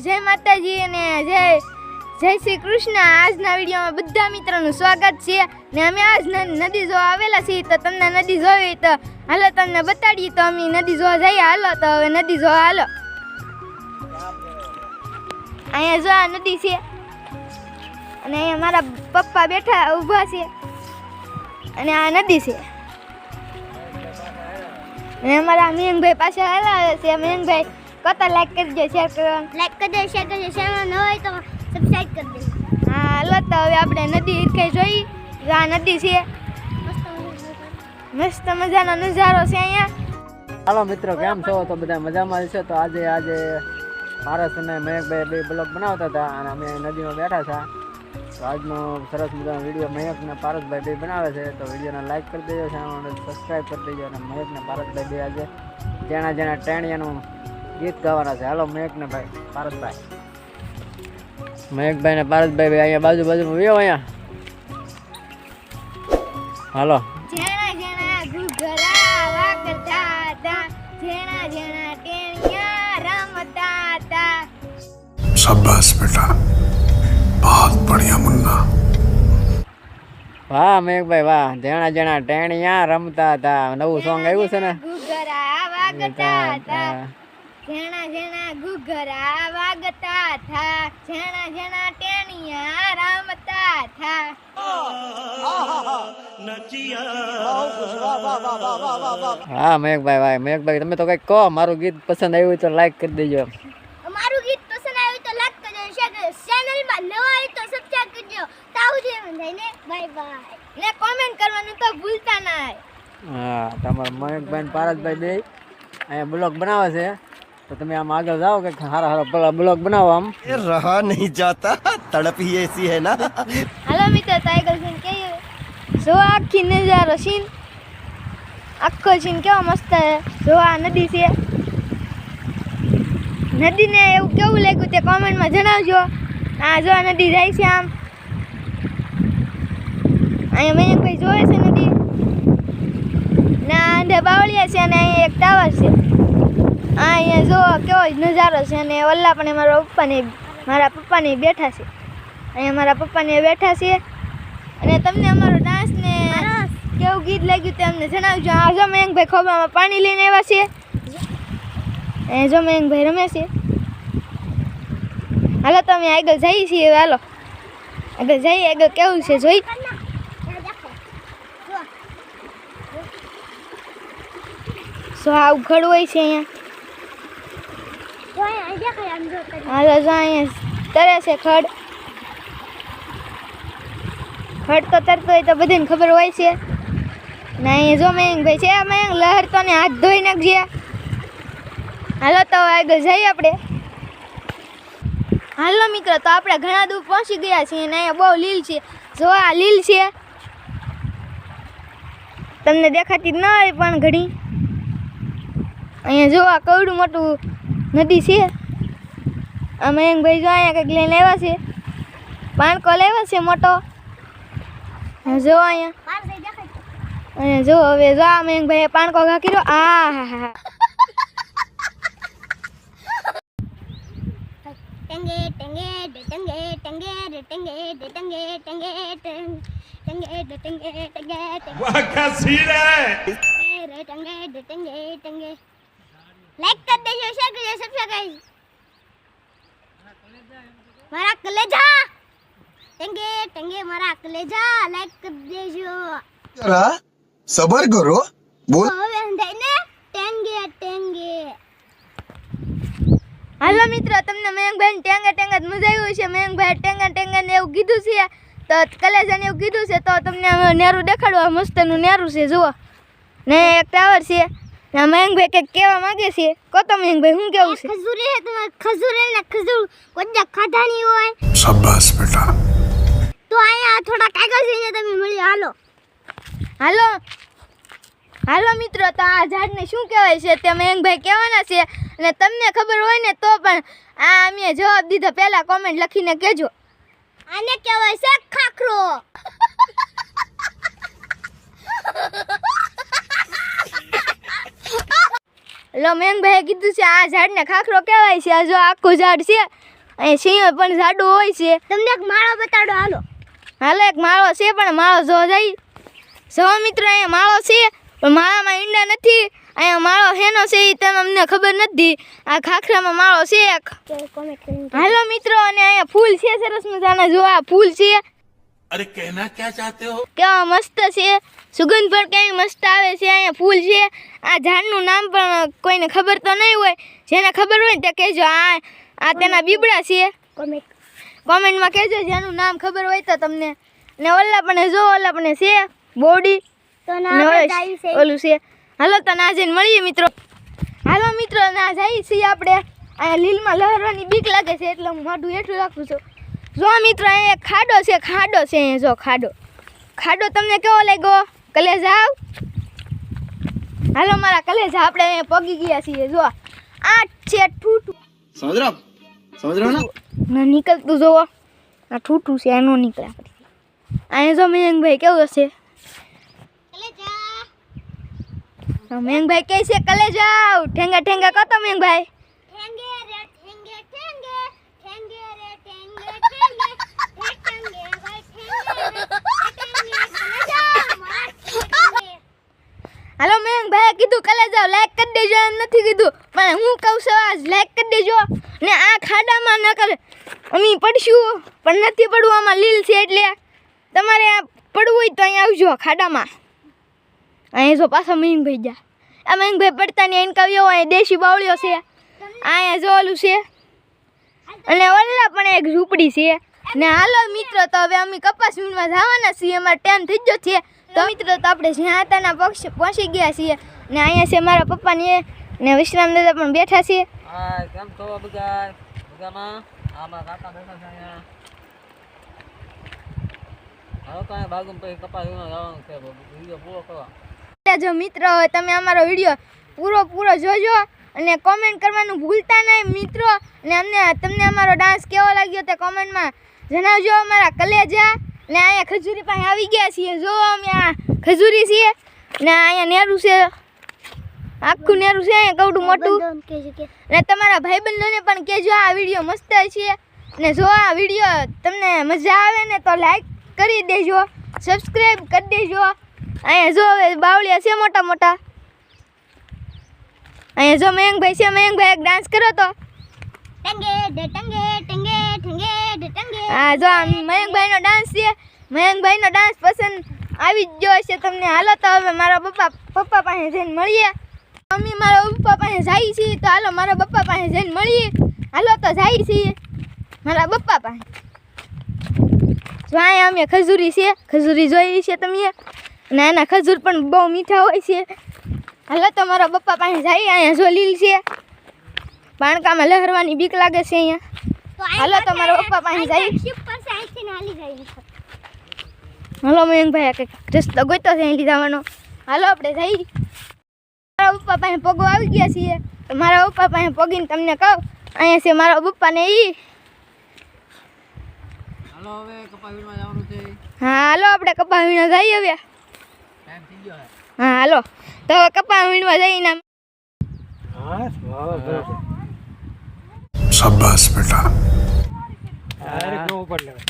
જય માતાજી અને જય શ્રી કૃષ્ણ। આજના વિડીયોમાં બધા મિત્રોનું સ્વાગત છે ને અમે આજ નદી જોવા આવેલા છીએ। તો તમને નદી જોવી તો હાલો તમને બતાડીએ। તો અમે નદી જોવા જઈએ, હાલો તો હવે નદી જોવા હાલો। અહીંયા જો આ નદી છે અને અહીંયા મારા પપ્પા બેઠા ઊભા છે અને આ નદી છે અને અમારા મયંકભાઈ પાસે આવ્યા છે। મયંકભાઈ કતા લાઈક કરજો, શેર કરવાનું, લાઈક કરજો, શેર કરજો, ચેનલ ન હોય તો સબસ્ક્રાઇબ કરી દેજો। હા હાલો તો હવે આપણે નદી ઈરખે જોઈ। આ નદી છે, મસ્ત મજાનો નજારો છે અહીંયા। હાલો મિત્રો, કેમ છો? તો બધા મજામાં છે। તો આજે પારસ અને મયંકભાઈ બે બ્લોગ બનાવતા હતા અને અમે નદીમાં બેઠા હતા। તો આજનો સરસ મજાનો વિડીયો મયંક અને પારસભાઈ બે બનાવે છે। તો વિડીયોને લાઈક કરી દેજો, ચેનલને સબસ્ક્રાઈબ કરી દેજો। અને મયંક ને પારસભાઈ બે આજે જેણા ટેણિયાનું ગીત ગાવાના છે। હાલો મયંક ને ભાઈ પારસભાઈ, મયંકભાઈ ને પારસભાઈ બે અહીંયા બાજુમાં વ્યો અહીંયા। હાલો। જેણા જેણા ઘુઘરા વાગતા હતા, જેણા જેણા ટેણિયા રમતા હતા। शाबाश बेटा, बहुत बढ़िया मुन्ना। વાહ મયંકભાઈ વાહ, જેણા ટેણિયા રમતા હતા। નવું સોંગ આવ્યું છે ને, ઘુઘરા વાગતા હતા, જેણા જેણા ઘુઘરા વાગતા હતા, જેણા જેણા ટેણિયા રમતા હતા। હા મયંકભાઈ ભાઈ, મયંકભાઈ તમે તો કઈક કહો, મારું ગીત પસંદ આવ્યું તો લાઈક કરી દેજો। અમારું ગીત પસંદ આવ્યું તો લાઈક કરજો, શેર કરજો, ચેનલમાં નવા હોય તો સબસ્ક્રાઇબ કરજો। તાવ જે મને બાય બાય ને કોમેન્ટ કરવાનું તો ભૂલતા ના। હા, તમારા મયંકભાઈ ને પારસભાઈ બે અહીંયા બ્લોગ બનાવે છે। તો તમે આમ આગળ જાઓ કે સારા બ્લોગ બનાવો। આમ रहा नहीं जाता, तड़प ही ऐसी है ना। હાલો મિત્રો, ટાઈગર સીન કહીએ જો આખી નજારો સીન, આખો સીન કેવો મસ્ત છે। જો આ નદી છે, નદીને એવું કેવું લાગ્યું તે કોમેન્ટમાં જણાવજો। આ જો આ નદી જાય છે આમ, અહીંયા મયંકભાઈ જોવે છે નદી ના અંદર બાવળિયા છે અને અહીંયા એક ટાવર છે। અહીંયા જો કેવો નજારો છે અને ઓલા પણ મારા પપ્પાને બેઠા છે। અહીંયા મારા પપ્પાને બેઠા છે અને તમને અમારો ડાન્સ ને કેવું ગીત લાગ્યું તે અમને જણાવજો। આ જો મયંકભાઈ ખોબામાં પાણી લઈને આવ્યા છે, અહીંયા જો મયંકભાઈ રમે છે। હાલો તો અમે આગળ જઈએ છીએ, હાલો આગળ જઈએ, આગળ કેવું છે જોઈ। સો આ ઉઘડ હોય છે અહીંયા। હાલો જો અહીંયા તરે છે ખડ તો તરતો હોય તો બધાને ખબર હોય છે ને। અહીંયા જો મયંકભાઈ છે, મયંક લહેર તો ને હાથ ધોઈ નાખજે। હાલો તો આગળ જઈએ આપણે। હાલો મિત્રો, તો આપણે ઘણા દૂર પહોંચી ગયા છીએ અને અહીંયા બહુ લીલ છે। જો આ લીલ છે, તમને દેખાતી જ ન હોય પણ ઘણી। અહીંયા જો આ કવડું મોટું નદી છે। આ મયંકભાઈ જો અહીંયા કંઈક લઈને આવ્યા છે, પાણકો લાવ્યા છે મોટો। જો અહીંયા જો હવે જો આ મયંકભાઈ પાણકો ઘા કર્યો। આ હા હા ટંગે ટંગે ટંગે ટંગે ટંગે ટંગે ટંગે ટંગે ટંગે ટંગે वाह क्या सीन है। ટંગે ટંગે ટંગે લાઈક કરી દેજો, શેર કરજો, સબસ્ક્રાઇબ મારા કલેજા ટંગે ટંગે મારા કલેજા લાઈક કરી દેજો। जरा सबर करो, बोल। હવે અંધાઈને ટંગે ટંગે। હાલો મિત્રો, તમને મયંકભાઈ ટેંગા ટેંગા જ મજા આવી છે। મયંકભાઈ ટેંગા ને એવું કીધું છે, તો કલેજાને એવું કીધું છે। તો તમને નેરું દેખાડવા મસ્તનું નેરું છે જુઓ ને એક ટાવર છે ને। મયંકભાઈ કંઈક કહેવા માંગે છે, કહો તો મયંકભાઈ શું કેવું છે? ખજૂરી હે તમારે, ખજૂર ને ખજૂર કોઈ ખાધા નહીં હોય शाबाश बेटा। તો અહીંયા થોડા કાગળ લઈને તમે મળ્યો। હાલો હાલો મિત્રો, તો આ ઝાડને શું કહેવાય છે તે મયંકભાઈ કહેવાના છે અને તમને ખબર હોય ને તો પણ આ અમે જવાબ દીધા પહેલા કોમેન્ટ લખીને કહેજો। આને કહેવાય છે ખાખરો। લો મયંકભાઈએ કીધું છે આ ઝાડને ખાખરો કહેવાય છે। આ જો આખું ઝાડ છે અહીંયા સિંહ પણ જાડું હોય છે. તમને એક માળો બતાડો હાલો. હાલો એક માળો છે પણ માળો જો જાય જો મિત્રો અહીંયા માળો છે પણ માળામાં ઈંડા નથી. અહીંયા માળો હેનો છે એ તમને અમને ખબર નથી. આ ખાખરામાં માળો છે એક. કોમેન્ટ કરીને હાલો મિત્રો અને અહીંયા ફૂલ છે સરસ મજાના. જો આ ફૂલ છે अरे कहना क्या चाहते हो? કેવા મસ્ત છે. સુગંધ પણ કેવી મસ્ત આવે છે. અહીંયા ફૂલ છે. આ ઝાડનું નામ પણ કોઈને ખબર તો નહીં હોય. જેને ખબર હોય ને તે કહેજો. આ તેના બીબડા છે. કોમેન્ટ કોમેન્ટમાં કહેજો જેનું નામ ખબર હોય તો તમને. ને ઓલા પણ જો ઓલા પણ છે બોડી તો ને ના ઓલું જાય છે. ઓલું છે. હાલો તો ના જઈને મળીએ મિત્રો. હાલો મિત્રો ના જઈએ છીએ આપણે. અહીંયા લીલમાં લહરવાની બીક લાગે છે એટલે હું મોઢું હેઠું રાખું છું. જો મિત્રો અહીંયા એક ખાડો છે. ખાડો છે અહીંયા જો ખાડો. ખાડો તમને કેવો લાગ્યો? કલેજા આવ. હાલો મારા કલેજા આપણે અહીંયા પગી ગયા છીએ. જો આ છે ઠૂઠું સમજ રહ્યો ને? ના નીકળતું જોવો. આ ઠૂઠું છે એનો નીકળે આપણે. અહીંયા જો મયંકભાઈ કેવું હશે? મયંકભાઈ કહે છે કલેજા આવ. ઠેંગા ઠેંગા કહો મયંકભાઈ. ઠેંગે રે ઠેંગે ઠેંગે ઠેંગે રે ઠેંગે ઠેંગે ઠેંગે ભાઈ ઠેંગે ઠેંગે. હાલો મયંકભાઈએ કીધું કલેજા લાઈક કરી દેજો એમ નથી કીધું પણ હું કહું છું આજ લાઈક કરી દેજો. ને આ ખાડામાં ન કરે અમે પડશું પણ નથી પડવું. આમાં લીલ છે એટલે તમારે આ પડવું હોય તો અહીંયા આવજો ખાડામાં. અહીંયા જો પાછા મયંકભાઈ ગયા. આ મયંકભાઈ પડતા ને એને કવ્યો હોય દેશી બાવળીઓ છે. અહીંયા જો ઓલું છે અને ઓલા પણ એક ઝૂંપડી છે. ને હાલો મિત્રો તો હવે અમે કપાસ વીણવા જવાના છીએ. અમારે ટાઈમ થઈ ગયો છે તો મિત્રો તો આપણે જ્યાં હતાના પહોંચી ગયા છીએ. ને અહીંયા છે મારા પપ્પા ને વિશ્રામ દાદા પણ બેઠા છે. હા કેમ છો બધા મજામાં? આમાં કાકા બેઠા છે અહીંયા. હવે તો અહીંયા બાજુમાં પછી કપાસ વીણવા જવાનું છે. વિડીયો પૂરો કરવા. જો મિત્રો હવે તમે અમારો વિડીયો પૂરો જોજો અને કોમેન્ટ કરવાનું ભૂલતા નહીં મિત્રો. અને તમને અમારો ડાન્સ કેવો લાગ્યો તે કોમેન્ટમાં જણાવજો. અમારા કલેજા ને અહીંયા ખજૂરી પાસે આવી ગયા છીએ. જો અમે આ ખજૂરી છીએ ને અહીંયા નેરું છે. આખું નેરું છે અહીંયા કવડું મોટું. ને તમારા ભાઈબંધોને પણ કહેજો આ વિડીયો મસ્ત છે. ને જો આ વિડીયો તમને મજા આવે ને તો લાઈક કરી દેજો, સબસ્ક્રાઈબ કરી દેજો. અહીંયા જો હવે બાવળિયા છે મોટા મોટા. અહીંયા જો મયંકભાઈ છે. મયંકભાઈ એક ડાન્સ કરો તો. ટંગે ડે ટંગે ટંગે ટંગે ડે ટંગે. હા જો આ મયંકભાઈનો ડાન્સ છે. મયંકભાઈનો ડાન્સ પસંદ આવી જ ગયો છે તમને. હાલો તો હવે મારા પપ્પા પાસે જઈને મળીએ. અમે મારા પપ્પા પાસે જઈએ છીએ તો હાલો મારા પપ્પા પાસે જઈને મળીએ. હાલો તો જઈએ છીએ મારા પપ્પા પાસે. જો અહીંયા અમે ખજૂરી છે. ખજૂરી જોઈ છે તમે. અને આના ખજૂર પણ બહુ મીઠા હોય છે. હાલો તો મારા પપ્પા પાસે જઈએ. અહીંયા જો લીલ છે. પાણકામાં લહરવાની બીક લાગે છે અહીંયા. હાલો તો મારા પપ્પા પાસે જઈએ. શિપ પર સે આઈથી નાલી જાય. હાલો મયંકભાઈ આ કંઈક રસ્તો ગોતો છે અહીંથી જવાનો. હાલો આપણે જઈએ. મારા પપ્પા પાસે પગો આવી ગયા છીએ તો મારા પપ્પા પાસે પગીને તમને કહું અહીંયા છે મારા પપ્પાને ઈ. હાલો હવે કપાસ વીણવા જવાનું છે. હા હાલો આપણે કપા વીણવા જઈએ હવે. ટાઈમ થઈ ગયો હે. હા હાલો તો હવે કપા વીણવા જઈને હા બરાબર. शाबाश बेटा. ડાયરેક્ટ નો ઉપર લેવાય.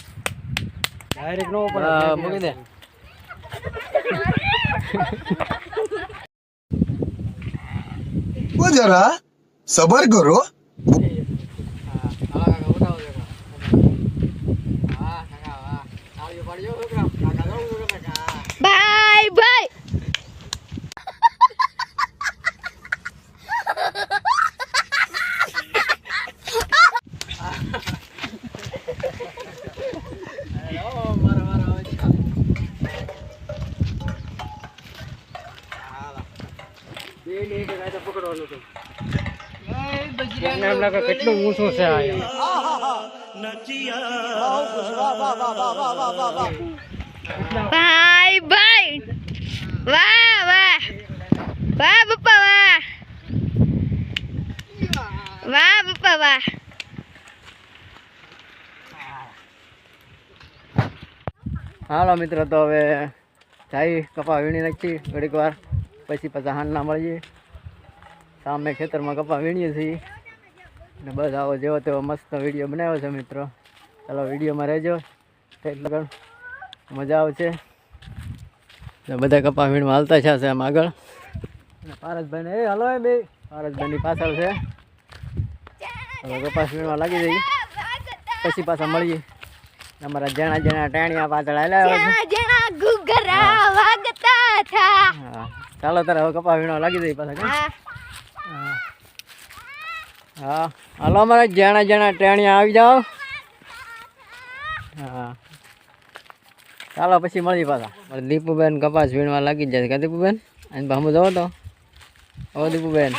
ડાયરેક્ટ નો ઉપર મૂકી દે. वो जरा सबर करो. Bye bye. કેટલું ઊંચું છે બાય બાય. વાહ વાહ વાહ પપ્પા વાહ. વાહ પપ્પા વાહ. હાલો મિત્રો તો હવે જાય કપા વીણી નાખી ઘડીક વાર પછી હાંડ ના મળીએ. સામે ખેતરમાં કપા વીણીએ છીએ. ને બસ આવો જેવો તેવો મસ્ત વિડીયો બનાવ્યો છે મિત્રો. ચાલો વિડીયોમાં રહેજો, એટલે ઘણ મજા આવશે. બધા કપા વીણમાં હાલતા છે આમ આગળ. અને પારસભાઈને એ હાલો એ બે પારસભાઈની પાછળ છે. હવે કપાસ વીણવા લાગી જઈએ, પછી પાછા મળીએ. અમારા જણા જણા ટાણિયા પાછળ હાલ્યા જણા ગુગરા વાગતા થા. હા ચાલો તારે હવે કપા વીણવા લાગી જઈએ પાછા. હા હા હાલો અમારા જણા જણા ટાણિયા આવી જાઓ. હા ચાલો પછી મળીએ પાછા. દીપુબેન કપાસ વીણવા લાગી જાય કે દીપુબેન? અને ભામું જવો તો ઓ દીપુબેન.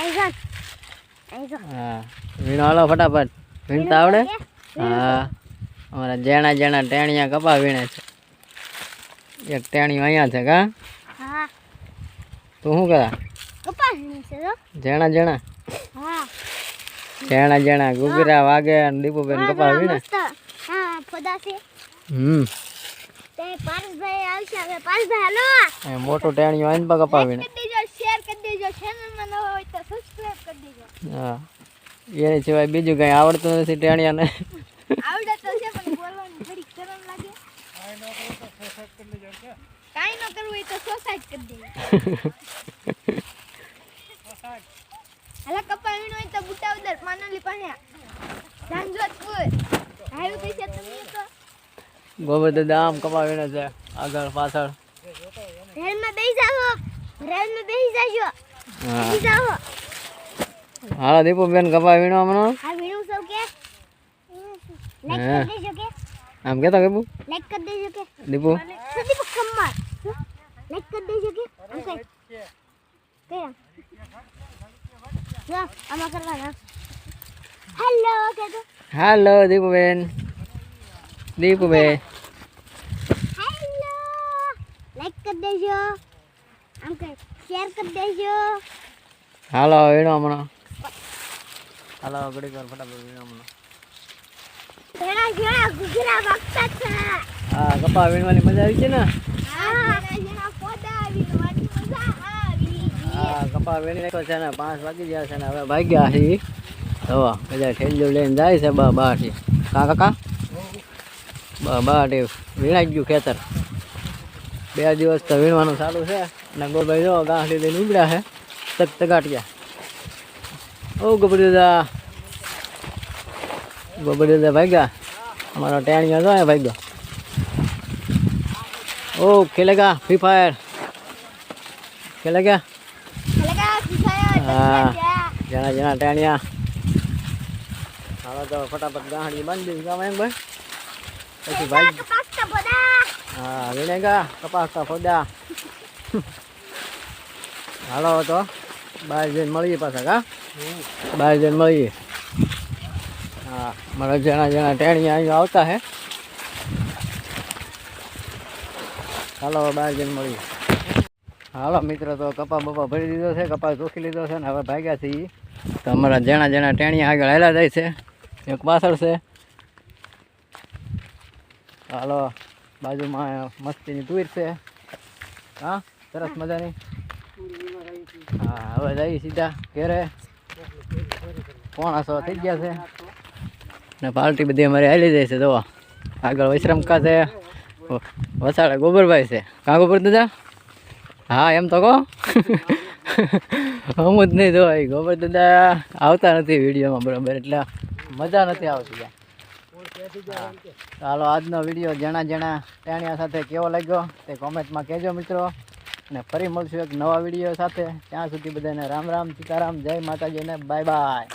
હા વીણો હાલો ફટાફટ. વીણતા આવડે? હા અમારા જેણા જેણા ટેણિયા કપા વીણે છે. એક ટેણિયું અહીંયા છે કા? હા તું શું કરા? કપાસ વીણે છે તો. જેણા જેણા હા જેણા જેણા ગુગરા વાગે અને દીપુબેન કપા વીણે. હા ફોદા છે તે પારસભાઈ આવશે. હવે પારસભાઈ હાલો એ મોટું ટેણિયું આઈને પા કપા વીણે. કરી દેજો, શેર કરી દેજો, ચેનલમાં નવા હોય તો સબસ્ક્રાઇબ કરી દેજો. હા એની સિવાય બીજું કઈ આવડતું નથી ટેણિયાને. આવડે તો છે પણ બોલવાની થોડી શરમ લાગે. કાઈ ન કરવું હોય તો સોસાઈટ કરી દેજો. હાલા કપા વીણો હોય તો બુટાવદર માનલી પાસે ધાનજોતપુર આવ્યું પૈસા તમને તો ગોબર દાદા આમ કપા વીણે છે આગળ પાછળ. રેલમાં બેસી જાઓ, રેલમાં બેસી જાજો. હા બેસી જાઓ. હાલો દીપુબેન કપા વીણો હમણાં. આ વીણું સૌ કે લાઈક હા. કરી દેજો કે આમ કેતો કે લાઈક કરી દેજો કે દીપુ સદીપ કમ્મર લાઈક કરી દેજો કે આમ કઈ કયા જો આમાં કરવાના હેલો કે તો હાલો દીપુબેન. દીપુબેન હેલો લાઈક કરી દેજો આમ કઈ શેર કરી દેજો. હાલો વીણો હમણાં. હાલો ઘડીક વાર ફટાફટ વીણો હમણાં. ઘણા ઘણા ગુગરા વાગતા છે. હા કપા વીણવાની મજા આવી છે ને? હા ઘણા પોતા વીણવાની મજા આવી. હા કપા વીણી નાખ્યો છે ને 5 વાગી ગયા છે ને હવે ભાગ્યા છે. તો બધા ઠેલ્યો લઈને જાય છે બાટી. કા કાકા બાટી વીણાઈ ગયું ખેતર. 2 દિવસ તો વીણવાનું ચાલુ છે અને ગોભાઈ જો ગાંઠી લઈને ઉગડ્યા છે તગાટિયા. ઓ ગોબરી દાદા, ગોબરી દાદા ભાગ્યા. અમારો ટેણિયો જો અહીંયા ભાગ્યો. ઓ ખેલેગા ફ્રી ફાયર ખેલેગા. લગા ફિસાયા હા જણા જણા ટેણિયા. હાલો તો ફટાફટ ગાંઠી બાંધી દીધી કામ એમ ભાઈ. પછી ભાઈ કપાસ કા બોડા હા વીણેગા કપાસ કા ફોદા. હાલો તો બહાર જઈને મળીએ પાછા કા? બહાર જઈને મળીએ. હા મારા જણા જણા ટેણિયા અહીંયા આવતા હે. હાલો બહાર જઈને મળીએ. હાલો મિત્રો તો કપા બપા ભરી દીધો છે, કપા ચોખી લીધો છે ને હવે ભાગ્યા છે. તો અમારા જણા જણા ટેણિયા આગળ હાલ્યા જાય છે. એક પાછળ છે. હાલો બાજુમાં મસ્તીની તુર છે. હા સરસ મજાની. હા હવે જઈએ સીધા ઘેરે. 6:45 થઈ ગયા છે ને પાર્ટી બધી અમારી હાલી જાય છે. જો આગળ વિશ્રમકા છે, વસાડે ગોબરભાઈ છે. કાં ગોબર દાદા? હા એમ તો કહો. હમ જ નહીં જોવાય. ગોબર દાદા આવતા નથી વિડીયોમાં બરાબર, એટલે મજા નથી આવતી. ચાલો આજનો વિડીયો જણા જણા ટેણિયા સાથે કેવો લાગ્યો તે કોમેન્ટમાં કહેજો મિત્રો. અને ફરી મળશું એક નવા વિડીયો સાથે. ત્યાં સુધી બધાને રામ રામ સીતારામ, જય માતાજી ને બાય બાય.